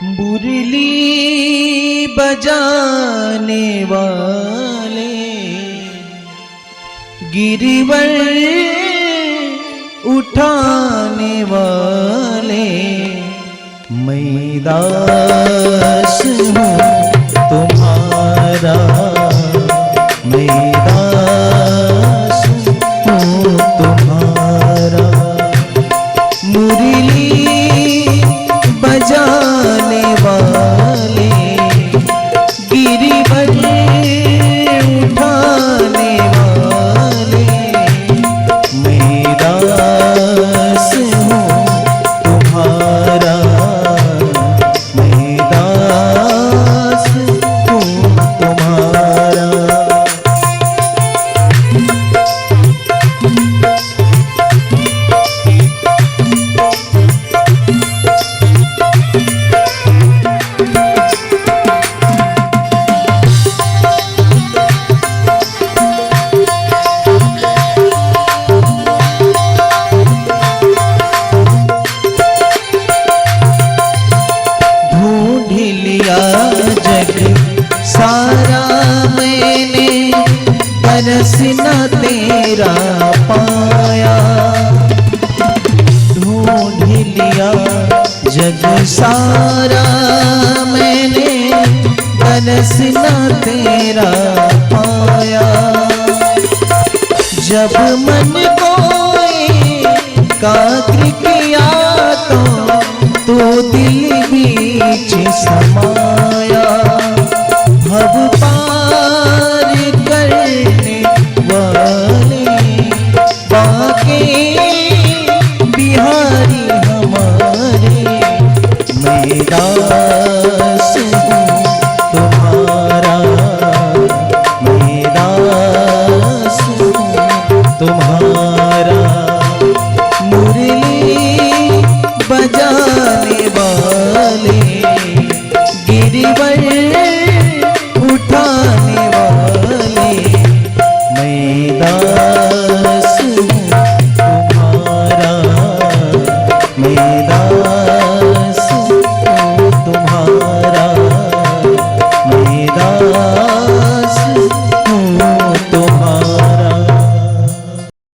मुरली बजाने वाले गिरिवर उठाने वाले मैं दास हूँ तुम्हारा, मैं दास हूँ तुम्हारा। मुरली बजाने वाले गिरिवर उठाने वाले मैं दास हूँ तुम्हारा, मैं दास हूँ तुम्हारा। सारा मैंने दरस न तेरा पाया, ढूंढ लिया जग सारा मैंने दरस न तेरा पाया। जब मन को एकाग्र किया तो दिल बीच समाया। भव पार करने वाले बाके बिहारी हमारे मैं दास